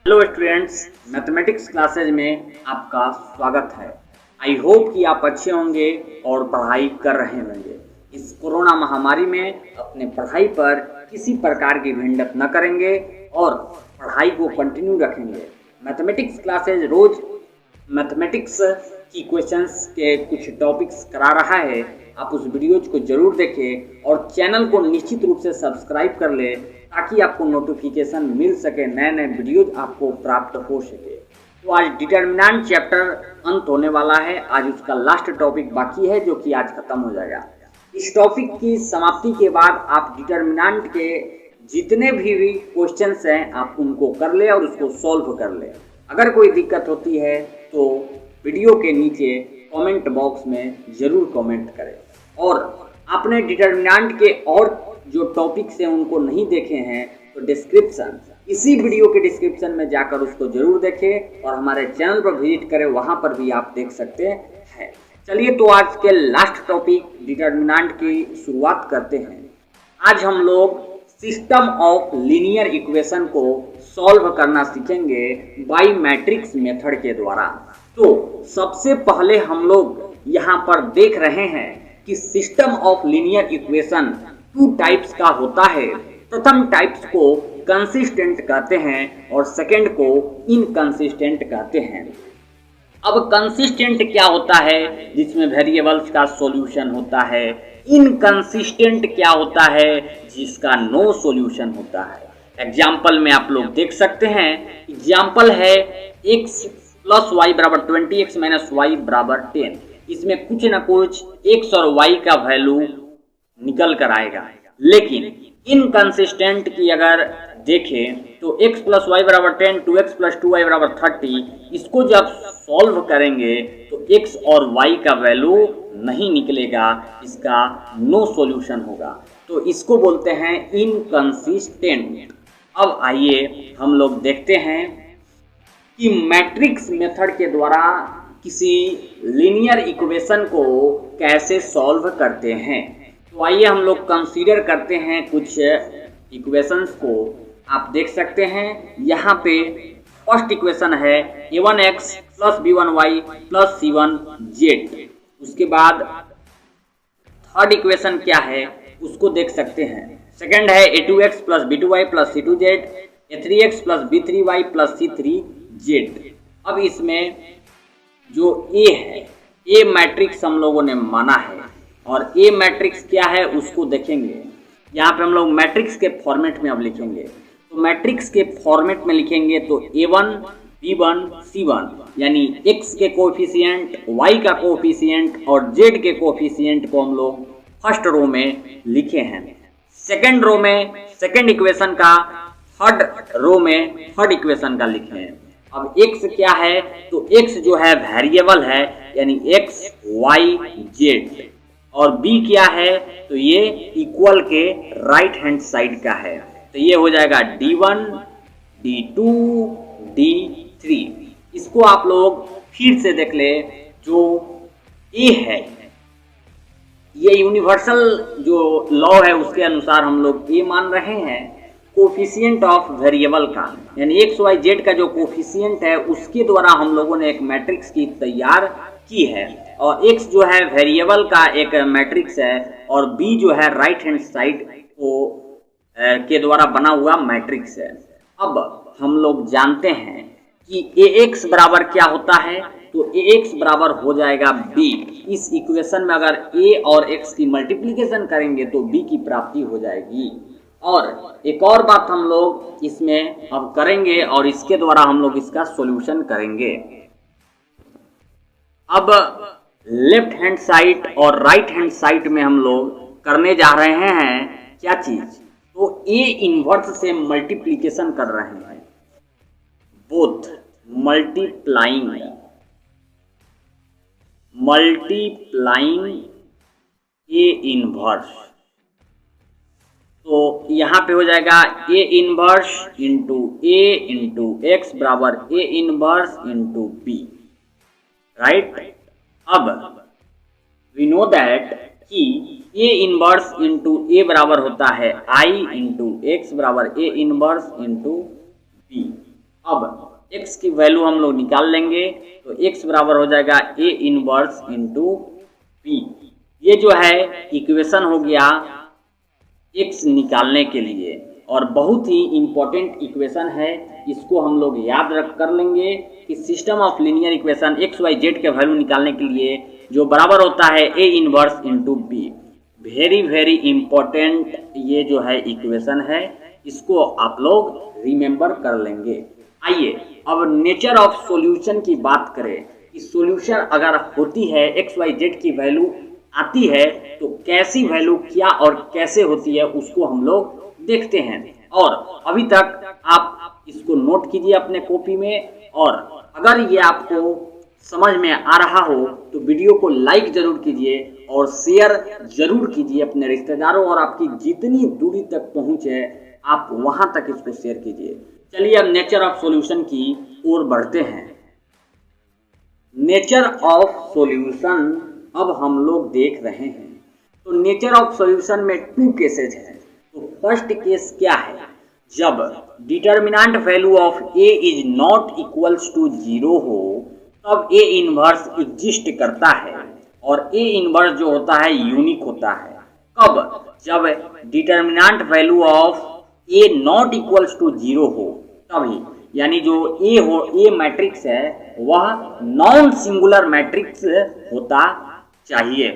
Hello students, mathematics classes में आपका स्वागत है। आई होप कि आप अच्छे होंगे और पढ़ाई कर रहे होंगे। इस कोरोना महामारी में अपने पढ़ाई पर किसी प्रकार की भिड़ंत न करेंगे और पढ़ाई को कंटिन्यू रखेंगे। मैथमेटिक्स क्लासेज रोज मैथमेटिक्स की क्वेश्चंस के कुछ टॉपिक्स करा रहा है। आप उस वीडियोज को जरूर देखें और चैनल को निश्चित रूप से सब्सक्राइब कर ले ताकि आपको नोटिफिकेशन मिल सके, नए नए वीडियोज आपको प्राप्त हो सके। तो आज डिटर्मिनेंट चैप्टर अंत होने वाला है। आज उसका लास्ट टॉपिक बाकी है जो कि आज खत्म हो जाएगा। इस टॉपिक की समाप्ति के बाद आप डिटर्मिनेंट के जितने भी क्वेश्चंस हैं आप उनको कर ले और उसको सॉल्व कर ले। अगर कोई दिक्कत होती है तो वीडियो के नीचे कमेंट बॉक्स में ज़रूर कमेंट करें। और आपने डिटर्मिनेंट के और जो टॉपिक्स हैं उनको नहीं देखे हैं तो इसी वीडियो के डिस्क्रिप्शन में जाकर उसको जरूर देखें और हमारे चैनल पर विजिट करें, वहां पर भी आप देख सकते हैं। चलिए तो आज के लास्ट टॉपिक डिटर्मिनेंट की शुरुआत करते हैं। आज हम लोग सिस्टम ऑफ लीनियर इक्वेशन को सॉल्व करना सीखेंगे बाई मैट्रिक्स मेथड के द्वारा। तो सबसे पहले हम लोग यहाँ पर देख रहे हैं कि system of linear equation two types का होता है। प्रथम टाइप्स को कंसिस्टेंट कहते हैं और सेकंड को इनकंसिस्टेंट कहते हैं। अब कंसिस्टेंट क्या होता है, जिसमें वेरिएबल्स का सॉल्यूशन होता है। इनकंसिस्टेंट क्या होता है, जिसका नो सॉल्यूशन होता है। एग्जाम्पल में आप लोग देख सकते हैं। एग्जाम्पल है x + y = 20x - y = 10। इसमें कुछ ना कुछ x और y का वैल्यू निकल कर आएगा। लेकिन इनकंसिस्टेंट की अगर देखें तो x + y = 10, 2x + 2y = 30। इसको जब सॉल्व करेंगे तो x और y का वैल्यू नहीं निकलेगा, इसका नो सॉल्यूशन होगा। तो इसको बोलते हैं इनकंसिस्टेंट। अब आइए हम लोग देखते हैं कि मैट्रिक्स मेथड के द्वारा किसी लीनियर इक्वेशन को कैसे सॉल्व करते हैं। तो आइए हम लोग कंसीडर करते हैं कुछ इक्वेशंस को। आप देख सकते हैं यहाँ पे फर्स्ट इक्वेशन है a1x + b1y + c1z। उसके बाद थर्ड इक्वेशन क्या है उसको देख सकते हैं। सेकंड है a2x + b2y + c2z, a3x + b3y + c3z। अब इसमें जो a है, a मैट्रिक्स हम लोगों ने माना है और a मैट्रिक्स क्या है उसको देखेंगे। यहाँ पे हम लोग मैट्रिक्स के फॉर्मेट में अब लिखेंगे। तो मैट्रिक्स के फॉर्मेट में लिखेंगे तो a1 b1 c1 यानी x के कोएफिशिएंट, y का कोएफिशिएंट और z के कोएफिशिएंट को हम लोग फर्स्ट रो में लिखे हैं। सेकंड रो में सेकंड इक्वेशन का, थर्ड रो में थर्ड इक्वेशन का लिखे हैं। अब x क्या है तो x जो है वेरिएबल है यानी x y z, और b क्या है तो ये इक्वल के राइट हैंड साइड का है। तो ये हो जाएगा d1 d2 d3। इसको आप लोग फिर से देख ले। जो a है ये यूनिवर्सल जो लॉ है उसके अनुसार हम लोग a मान रहे हैं। कोफिशिएंट ऑफ वेरिएबल का यानी x y z का जो कोफिशिएंट है उसके द्वारा हम लोगों ने एक मैट्रिक्स की तैयार की है। और x जो है वेरिएबल का एक मैट्रिक्स है और b जो है राइट हैंड साइड को के द्वारा बना हुआ मैट्रिक्स है। अब हम लोग जानते हैं कि ax बराबर क्या होता है तो ax बराबर हो जाएगा b। इस इक्वेशन में अगर a और x की मल्टीप्लिकेशन करेंगे तो b की प्राप्ति हो जाएगी। और एक और बात हम लोग इसमें अब करेंगे और इसके द्वारा हम लोग इसका सॉल्यूशन करेंगे। अब लेफ्ट हैंड साइड और राइट हैंड साइड में हम लोग करने जा रहे हैं क्या चीज, तो a इनवर्स से मल्टीप्लिकेशन कर रहे हैं। Both multiplying a inverse. तो यहाँ पे हो जाएगा a inverse into a into x बराबर a inverse into b, right. अब वी नो दैट कि a इनवर्स इंटू a बराबर होता है i इंटू x बराबर a इनवर्स इंटू b। अब x की वैल्यू हम लोग निकाल लेंगे, तो x बराबर हो जाएगा a इनवर्स इंटू p। ये जो है इक्वेशन हो गया x निकालने के लिए, और बहुत ही इम्पोर्टेंट इक्वेशन है। इसको हम लोग याद रख कर लेंगे कि system of linear equation X Y Z के वैल्यू निकालने के लिए जो बराबर होता है a inverse into B. Very very important ये जो है इक्वेशन है, इसको आप लोग रिमेंबर कर लेंगे। आइए अब नेचर ऑफ सॉल्यूशन की बात करें कि सॉल्यूशन अगर होती है एक्स वाई जेड की वैल्यू आती है तो कैसी वैल्यू क्या और कैसे होती है उसको हम लोग देखते हैं। और अभी तक आप इसको नोट कीजिए अपने कॉपी में, और अगर ये आपको समझ में आ रहा हो तो वीडियो को लाइक जरूर कीजिए और शेयर जरूर कीजिए अपने रिश्तेदारों, और आपकी जितनी दूरी तक पहुंच है आप वहां तक इसको शेयर कीजिए। चलिए अब नेचर ऑफ सॉल्यूशन की ओर बढ़ते हैं। नेचर ऑफ सॉल्यूशन अब हम लोग देख रहे हैं। तो नेचर ऑफ सॉल्यूशन में 2 केसेज हैं। तो फर्स्ट केस क्या है, जब determinant value of a is not equals to 0 हो तब a इनवर्स एग्जिस्ट करता है, और a इनवर्स जो होता है यूनिक होता है। कब, जब determinant value of a not equals to 0 हो तभी, यानी जो a मैट्रिक्स है वह नॉन सिंगुलर मैट्रिक्स होता चाहिए।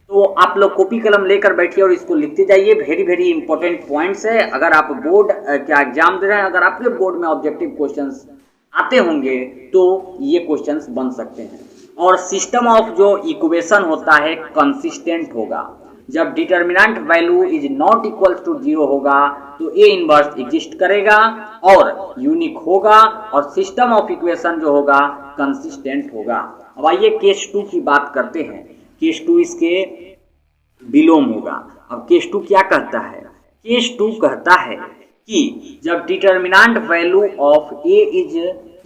तो आप लोग कॉपी कलम लेकर बैठिए और इसको लिखते जाइए। वेरी वेरी इंपॉर्टेंट पॉइंट्स है। अगर आप बोर्ड क्या एग्जाम दे रहे हैं, अगर आपके बोर्ड में ऑब्जेक्टिव क्वेश्चंस आते होंगे तो ये क्वेश्चंस बन सकते हैं। और सिस्टम ऑफ जो इक्वेशन होता है कंसिस्टेंट होगा। जब determinant value is not equal to 0 होगा तो ए इनवर्स एग्जिस्ट करेगा और यूनिक होगा, और सिस्टम ऑफ इक्वेशन जो होगा कंसिस्टेंट होगा। अब आइए केस 2 की बात करते हैं। केस 2 इसके विलोम होगा। अब केस 2 क्या कहता है? केस 2 कहता है कि जब determinant value of A is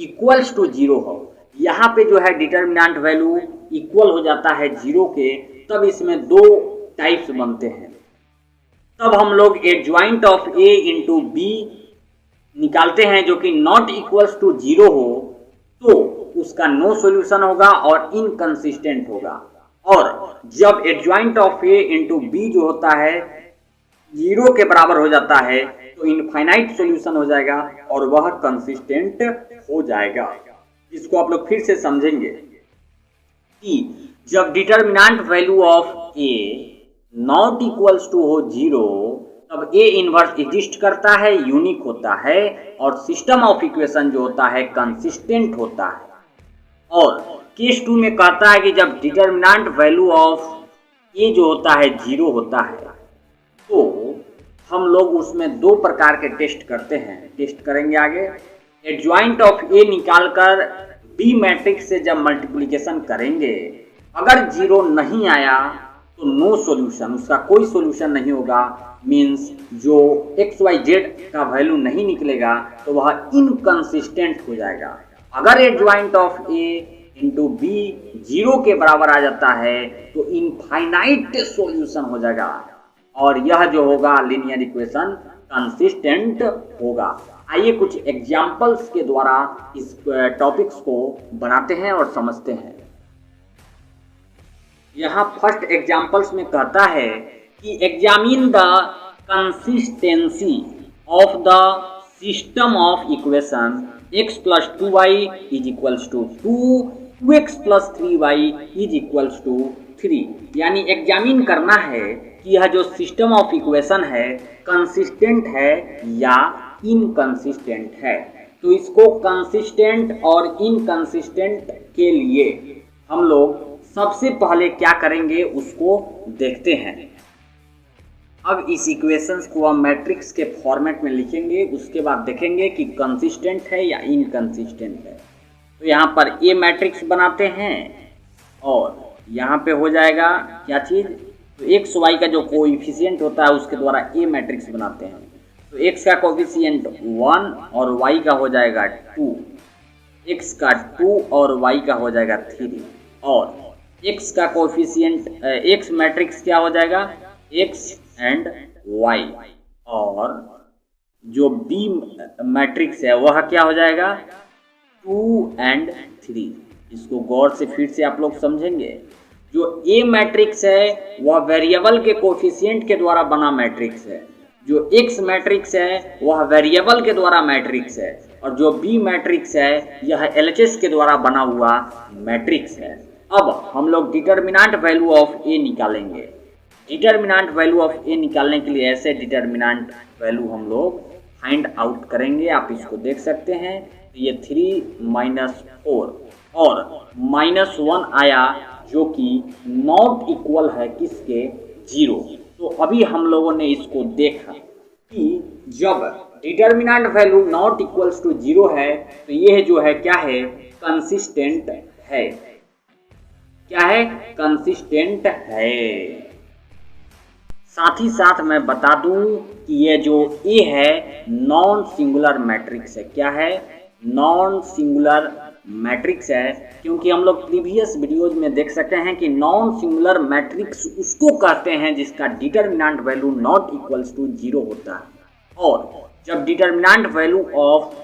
equals to 0 हो, यहाँ पे जो है डिटर्मिनेंट वैल्यू इक्वल हो जाता है 0 के, तब इसमें 2 टाइप्स बनते हैं। तब हम लोग adjoint of A into B निकालते हैं, जो कि नॉट इक्वल्स टू 0 हो तो उसका नो सॉल्यूशन होगा और इनकंसिस्टेंट होगा। और जब adjoint of A into B जो होता है 0 के बराबर हो जाता है तो इनफाइनाइट सॉल्यूशन हो जाएगा और वह कंसिस्टेंट हो जाएगा। इसको आप लोग फिर से समझेंगे कि जब determinant value of A not equals to हो 0 तब ए इनवर्स एग्जिस्ट करता है, यूनिक होता है, और सिस्टम ऑफ इक्वेशन जो होता है कंसिस्टेंट होता है। और केस 2 में कहता है कि जब डिटर्मिनेंट वैल्यू ऑफ ए जो होता है 0 होता है तो हम लोग उसमें 2 प्रकार के टेस्ट करते हैं। टेस्ट करेंगे आगे। एडजॉइंट ऑफ ए निकालकर बी मैट्रिक्स से जब मल्टीप्लिकेशन करेंगे, अगर 0 नहीं आया तो नो सॉल्यूशन, उसका कोई सॉल्यूशन नहीं होगा। मींस जो एक्स वाई जेड का वैल्यू नहीं निकलेगा तो वह इनकंसिस्टेंट हो जाएगा। अगर adjoint of A into B 0 के बराबर आ जाता है तो इनफाइनाइट सॉल्यूशन हो जाएगा, और यह जो होगा लीनियर इक्वेशन कंसिस्टेंट होगा। आइए कुछ एग्जाम्पल्स के द्वारा इस टॉपिक्स को बनाते हैं और समझते हैं। यहाँ फर्स्ट एग्जाम्पल्स में कहता है कि examine the consistency of the system of equation x plus 2y is equals to 2x plus 3y is equals to 3। यानी एग्जामिन करना है कि यह जो सिस्टम ऑफ इक्वेशन है कंसिस्टेंट है या इनकंसिस्टेंट है। तो इसको कंसिस्टेंट और इनकंसिस्टेंट के लिए हम लोग सबसे पहले क्या करेंगे उसको देखते हैं। अब इस इक्वेशंस को हम मैट्रिक्स के फॉर्मेट में लिखेंगे, उसके बाद देखेंगे कि कंसिस्टेंट है या इनकंसिस्टेंट है। तो यहाँ पर ए मैट्रिक्स बनाते हैं और यहाँ पे हो जाएगा क्या चीज़, तो एक्स वाई का जो कोएफिशिएंट होता है उसके द्वारा ए मैट्रिक्स बनाते हैं। तो एक्स का कोएफिशिएंट 1 और वाई का हो जाएगा 2, एक्स का 2 और वाई का हो जाएगा 3, और एक्स का कोएफिशिएंट एक्स मैट्रिक्स क्या हो जाएगा, एक्स एंड वाई, और जो बी मैट्रिक्स है वह क्या हो जाएगा 2 और 3। इसको गौर से फिर से आप लोग समझेंगे। जो ए मैट्रिक्स है वह वेरिएबल के कोफिशिएंट के द्वारा बना मैट्रिक्स है, जो एक्स मैट्रिक्स है वह वेरिएबल के द्वारा मैट्रिक्स है, और जो बी मैट्रिक्स है यह एलएचएस के द्वारा बना हुआ मैट्रिक्स है। अब हम लोग डिटर्मिनेंट वैल्यू ऑफ ए निकालेंगे। डिटर्मिनेंट वैल्यू ऑफ ए निकालने के लिए ऐसे डिटर्मिनेंट वैल्यू हम लोग फाइंड आउट करेंगे। आप इसको देख सकते हैं, ये 3 - 4 और -1 आया, जो कि नॉट इक्वल है किसके 0। तो अभी हम लोगों ने इसको देखा कि जब determinant value not equals to 0 है तो यह जो है क्या है कंसिस्टेंट है। क्या है कंसिस्टेंट है। साथ ही साथ मैं बता दूं कि ये जो ए है नॉन सिंगुलर मैट्रिक्स है। क्या है नॉन सिंगुलर मैट्रिक्स है, क्योंकि हम लोग प्रीवियस वीडियोज में देख सकते हैं कि नॉन सिंगुलर मैट्रिक्स उसको कहते हैं जिसका determinant value not equals to 0 होता है। और जब डिटर्मिनेंट वैल्यू ऑफ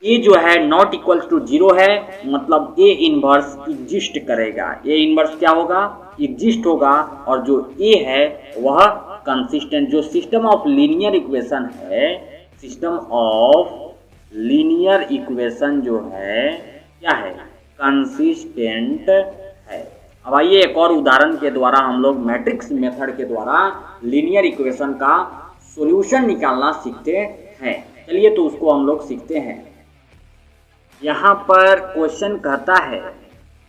ए जो है नॉट इक्वल्स टू 0 है, मतलब ए इनवर्स एग्जिस्ट करेगा। ए इनवर्स क्या होगा एग्जिस्ट होगा, और जो ए है वह कंसिस्टेंट। जो सिस्टम ऑफ लीनियर इक्वेशन है, सिस्टम ऑफ लीनियर इक्वेशन जो है क्या है कंसिस्टेंट है। अब आइए एक और उदाहरण के द्वारा हम लोग मैट्रिक्स मेथड के द्वारा लीनियर इक्वेशन का सॉल्यूशन निकालना सीखते हैं। चलिए तो उसको हम लोग सीखते हैं। यहाँ पर क्वेश्चन कहता है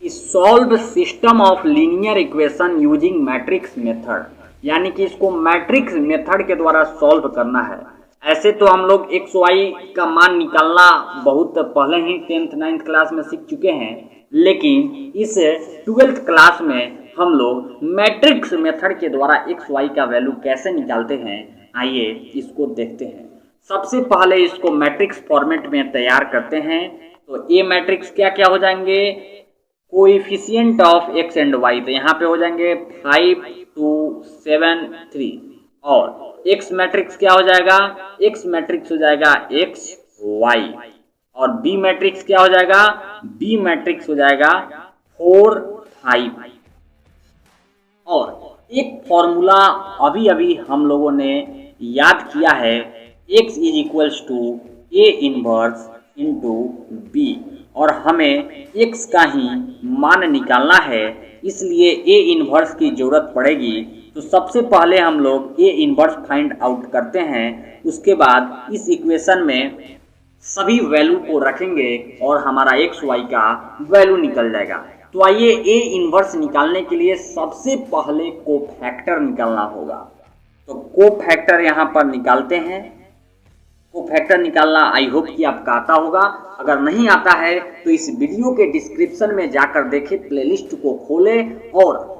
कि solve system of linear equation using matrix method, यानी कि इसको मैट्रिक्स मेथड के द्वारा सॉल्व करना है। ऐसे तो हम लोग एक्स वाई का मान निकालना बहुत पहले ही 10th 9th क्लास में सीख चुके हैं, लेकिन इस 12th क्लास में हम लोग मैट्रिक्स मेथड के द्वारा एक्स वाई का वैल्यू कैसे निकालते हैं, आइए इसको देखते हैं। सबसे पहले इसको मैट्रिक्स फॉर्मेट में तैयार करते हैं। तो ए मैट्रिक्स क्या क्या हो जाएंगे coefficient of X and Y, तो यहाँ पे हो जाएंगे 5 2 7 3। और एक्स मैट्रिक्स क्या हो जाएगा एक्स मैट्रिक्स हो जाएगा एक्स वाई, और बी मैट्रिक्स क्या हो जाएगा बी मैट्रिक्स हो जाएगा 4 5। और एक फॉर्मूला अभी अभी हम लोगों ने याद किया है, x is equals to A inverse into B, और हमें x का ही मान निकालना है, इसलिए ए इनवर्स की जरूरत पड़ेगी। तो सबसे पहले हम लोग ए इनवर्स फाइंड आउट करते हैं, उसके बाद इस इक्वेशन में सभी वैल्यू को रखेंगे और हमारा एक्स वाई का वैल्यू निकल जाएगा। तो आइए ए इनवर्स निकालने के लिए सबसे पहले कोफैक्टर निकालना होगा। तो कोफैक्टर यहाँ पर निकालते हैं। कोफैक्टर निकालना आई होप कि आपका आता होगा। अगर नहीं आता है तो इस वीडियो के डिस्क्रिप्शन में जाकर देखें, प्लेलिस्ट को खोलें और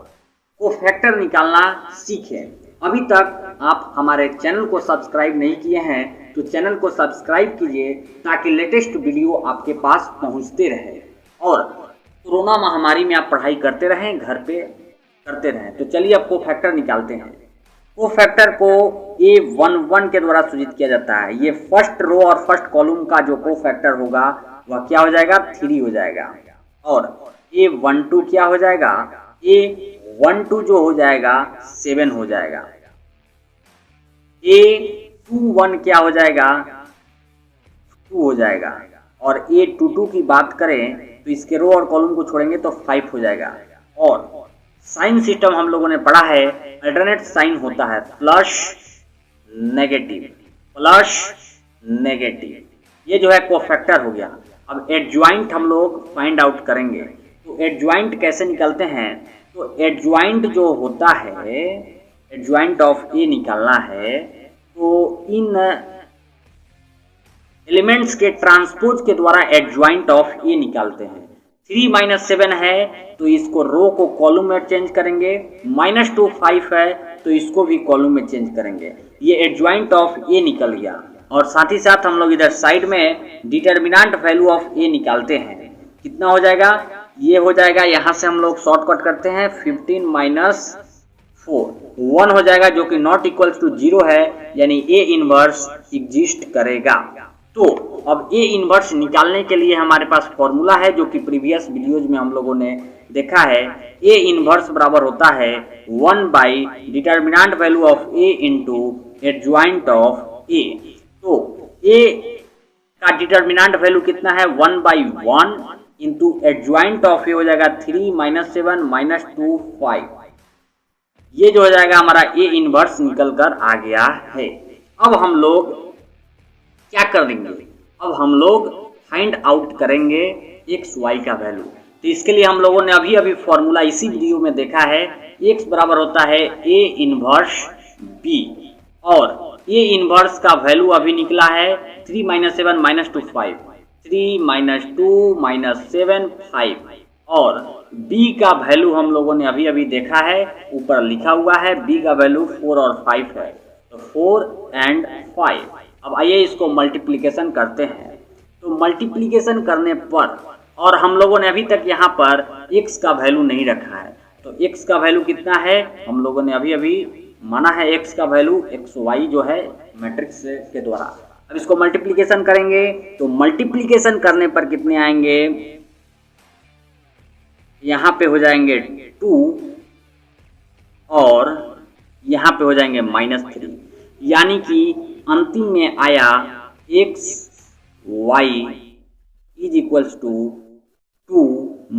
कोफैक्टर निकालना सीखें। अभी तक आप हमारे चैनल को सब्सक्राइब नहीं किए हैं तो चैनल को सब्सक्राइब कीजिए, ताकि लेटेस्ट वीडियो आपके पास पहुंचते रहे और कोरोना महामारी में आप पढ़ाई करते रहें, घर पे करते रहें। तो चलिए अब कोफैक्टर निकालते हैं। कोफैक्टर को A11 के द्वारा सूचित किया जाता है। ये फर्स्ट रो और फर्स्ट कॉलम का जो कोफैक्टर होगा वह क्या हो जाएगा 3 हो जाएगा, और A12 क्या हो जाएगा A12 जो हो जाएगा 7 हो जाएगा। A21 क्या हो जाएगा 2 हो जाएगा, और A22 की बात करें तो इसके रो और कॉलम को छोड़ेंगे तो 5 हो जाएगा। और साइन सिस्टम हम लोगों ने पढ़ा है, अल्टरनेट साइन होता है प्लस नेगेटिव। ये जो है कोफैक्टर हो गया। अब एडजॉइंट हम लोग फाइंड आउट करेंगे। तो एडजॉइंट कैसे निकलते हैं, तो एडजॉइंट जो होता है एडजॉइंट ऑफ ए निकालना है, तो इन एलिमेंट्स के ट्रांसपोज के द्वारा एडजॉइंट ऑफ ए निकालते हैं। 3 - 7 है तो इसको रो को कॉलम में चेंज करेंगे, -2 5 है तो इसको भी कॉलम में चेंज करेंगे। ये एडजॉइंट ऑफ ए निकल गया। और साथ ही साथ हम लोग इधर साइड में डिटर्मिनेंट वैल्यू ऑफ ए निकालते हैं। कितना हो जाएगा, ये हो जाएगा, यहाँ से हम लोग शॉर्टकट करते हैं 15 - 4 1 हो जाएगा, जो कि नॉट इक्वल्स टू 0 है, यानी ए इनवर्स एग्जिस्ट करेगा। तो अब ए इनवर्स निकालने के लिए हमारे पास फॉर्मूला है, जो कि प्रीवियस वीडियोज में हम लोगों ने देखा है। ए इनवर्स बराबर होता है 1 by determinant value of A into adjoint of A. तो ए का डिटर्मिनेंट वैल्यू कितना है, 1 by 1 into adjoint of A हो जाएगा 3 - 7 - 2 5। ये जो हो जाएगा हमारा ए इनवर्स निकल कर आ गया है। अब हम लोग क्या करेंगे, अब हम लोग फाइंड आउट करेंगे एक्स वाई का वैल्यू। तो इसके लिए हम लोगों ने अभी अभी फॉर्मूला इसी वीडियो में देखा है। एक्स बराबर होता है ए इनवर्स बी, और ए इनवर्स का वैल्यू अभी निकला है 3 - 7 - 2 5, 3 - 2 - 7 5, और b का वैल्यू हम लोगों ने अभी अभी देखा है, ऊपर लिखा हुआ है b का वैल्यू 4 और 5 है, तो 4 and 5। अब आइए इसको मल्टीप्लिकेशन करते हैं। तो मल्टीप्लिकेशन करने पर, और हम लोगों ने अभी तक यहाँ पर x का वैल्यू नहीं रखा है, तो x का वैल्यू कितना है, हम लोगों ने अभी अभी माना है x का वैल्यू xy जो है मैट्रिक्स के द्वारा। अब इसको मल्टीप्लिकेशन करेंगे, तो मल्टीप्लिकेशन करने पर कितने आएंगे, यहाँ पे हो जाएंगे 2 और यहाँ पे हो जाएंगे -3, यानी कि अंतिम में आया x y is equals to 2 -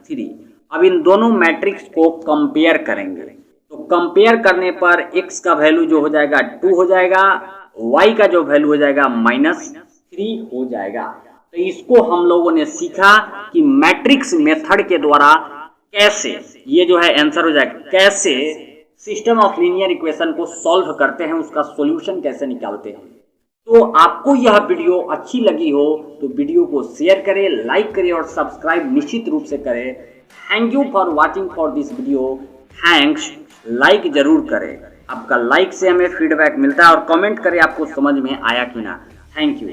3। अब इन दोनों मैट्रिक्स को कंपेयर करेंगे, तो कंपेयर करने पर x का वैल्यू जो हो जाएगा 2 हो जाएगा, y का जो वैल्यू हो जाएगा -3 हो जाएगा। तो इसको हम लोगों ने सीखा कि मैट्रिक्स मेथड के द्वारा कैसे, ये जो है आंसर हो जाएगा, कैसे सिस्टम ऑफ लीनियर इक्वेशन को सॉल्व करते हैं, उसका सॉल्यूशन कैसे निकालते हैं। तो आपको यह वीडियो अच्छी लगी हो तो वीडियो को शेयर करें, लाइक करें और सब्सक्राइब निश्चित रूप से करें। Thank you for watching for this video. Thanks, like जरूर करें, आपका लाइक से हमें फीडबैक मिलता है, और कमेंट करें आपको समझ में आया कि ना। Thank you.